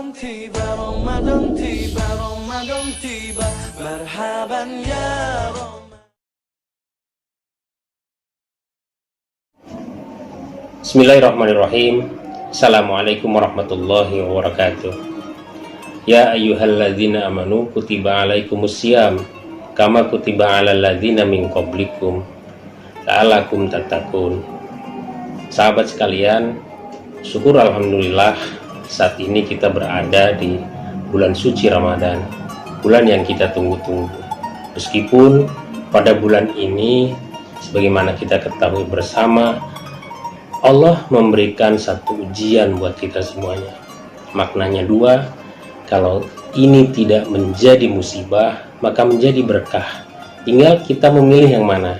Ramadan tiba, Ramadan tiba, Ramadan tiba, marhaban ya Ramadan. Bismillahirrahmanirrahim. Assalamualaikum warahmatullahi wabarakatuh. Ya ayyuhalladzina amanu kutiba alaikumusiyam kama kutiba alal ladzina min qablikum la'allakum tattaqun. Sahabat sekalian, syukur alhamdulillah saat ini kita berada di bulan suci Ramadan, bulan yang kita tunggu-tunggu. Meskipun pada bulan ini, sebagaimana kita ketahui bersama, Allah memberikan satu ujian buat kita semuanya. Maknanya dua, kalau ini tidak menjadi musibah, maka menjadi berkah. Tinggal kita memilih yang mana.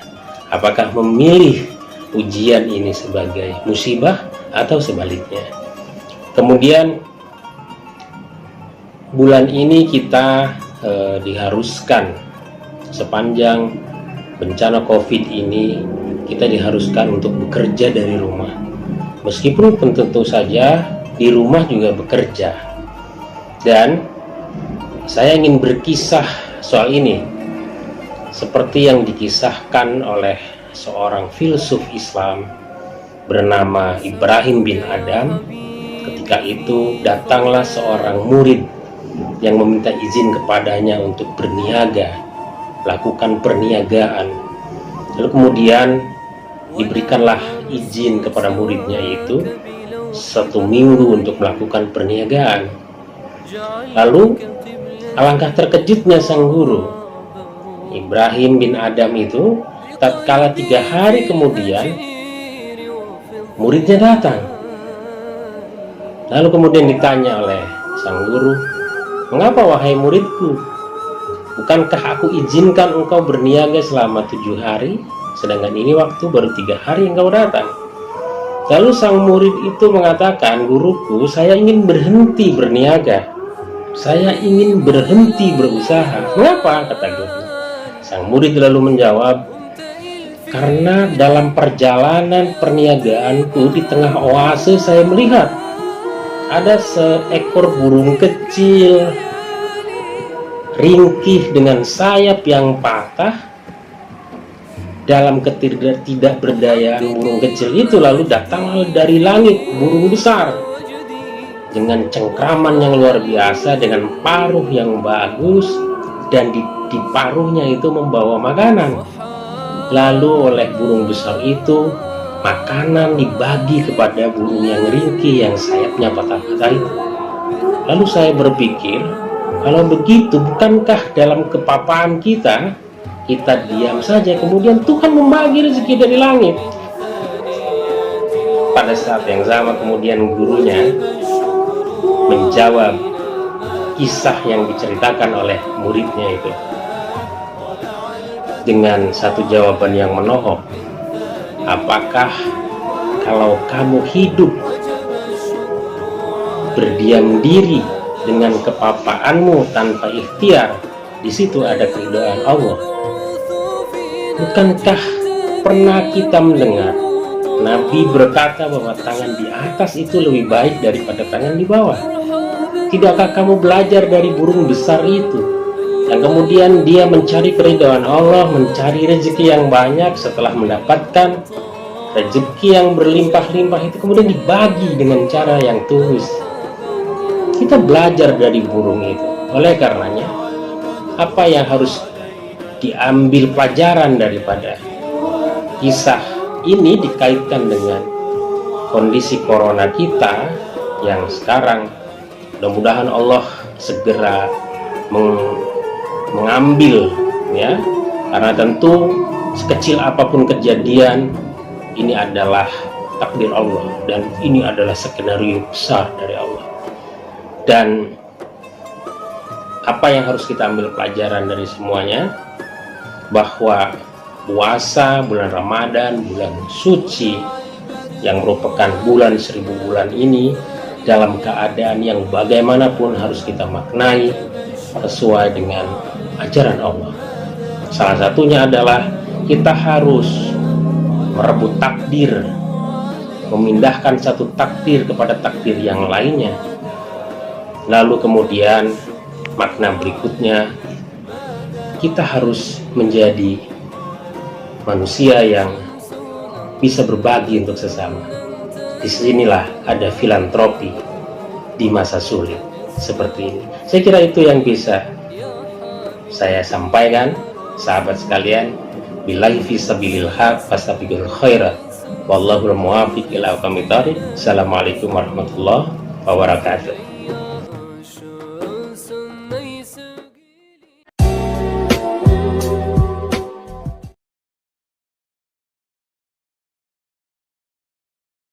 Apakah memilih ujian ini sebagai musibah atau sebaliknya. Kemudian bulan ini kita diharuskan, sepanjang bencana COVID ini, kita diharuskan untuk bekerja dari rumah. Meskipun tentu saja di rumah juga bekerja. Dan saya ingin berkisah soal ini seperti yang dikisahkan oleh seorang filsuf Islam bernama Ibrahim bin Adam. Ketika itu datanglah seorang murid yang meminta izin kepadanya untuk berniaga, lakukan perniagaan. Lalu kemudian diberikanlah izin kepada muridnya itu 1 minggu untuk melakukan perniagaan. Lalu alangkah terkejutnya sang guru Ibrahim bin Adam itu, tatkala 3 hari kemudian muridnya datang. Lalu kemudian ditanya oleh sang guru, "Mengapa wahai muridku? Bukankah aku izinkan engkau berniaga selama 7 hari? Sedangkan ini waktu baru 3 hari engkau datang." Lalu sang murid itu mengatakan, "Guruku, saya ingin berhenti berniaga. Saya ingin berhenti berusaha." "Mengapa?" kata guru. Sang murid lalu menjawab, "Karena dalam perjalanan perniagaanku di tengah oase saya melihat ada seekor burung kecil ringkih dengan sayap yang patah. Dalam ketidakberdayaan burung kecil itu, lalu datanglah dari langit burung besar dengan cengkraman yang luar biasa, dengan paruh yang bagus, dan di paruhnya itu membawa makanan. Lalu oleh burung besar itu, makanan dibagi kepada burung yang ringkih yang sayapnya patah-patah itu. Lalu saya berpikir, kalau begitu, bukankah dalam kepapaan kita diam saja, kemudian Tuhan membagi rezeki dari langit?" Pada saat yang sama kemudian gurunya menjawab kisah yang diceritakan oleh muridnya itu dengan satu jawaban yang menohok. "Apakah kalau kamu hidup berdiam diri dengan kepapaanmu tanpa ikhtiar, di situ ada keridhaan Allah? Bukankah pernah kita mendengar Nabi berkata bahwa tangan di atas itu lebih baik daripada tangan di bawah? Tidakkah kamu belajar dari burung besar itu, yang kemudian dia mencari keridhaan Allah, mencari rezeki yang banyak, setelah mendapatkan rezeki yang berlimpah-limpah itu kemudian dibagi dengan cara yang tulus? Kita belajar dari burung itu. Oleh karenanya, apa yang harus diambil pelajaran daripada kisah ini dikaitkan dengan kondisi corona kita yang sekarang? Mudah-mudahan Allah segera mengambil, ya, karena tentu sekecil apapun kejadian, ini adalah takdir Allah dan ini adalah skenario besar dari Allah. Dan apa yang harus kita ambil pelajaran dari semuanya, bahwa puasa bulan Ramadan, bulan suci yang merupakan bulan 1000 bulan ini, dalam keadaan yang bagaimanapun harus kita maknai sesuai dengan ajaran Allah. Salah satunya adalah kita harus merebut takdir, memindahkan satu takdir kepada takdir yang lainnya. Lalu kemudian makna berikutnya, kita harus menjadi manusia yang bisa berbagi untuk sesama. Disinilah ada filantropi di masa sulit seperti ini. Saya kira itu yang bisa saya sampaikan, sahabat sekalian. Billahi fisabilil haq fastabiqul khairat wallahu muwaffiq ila aqwamit thoriq. Assalamualaikum warahmatullahi wabarakatuh.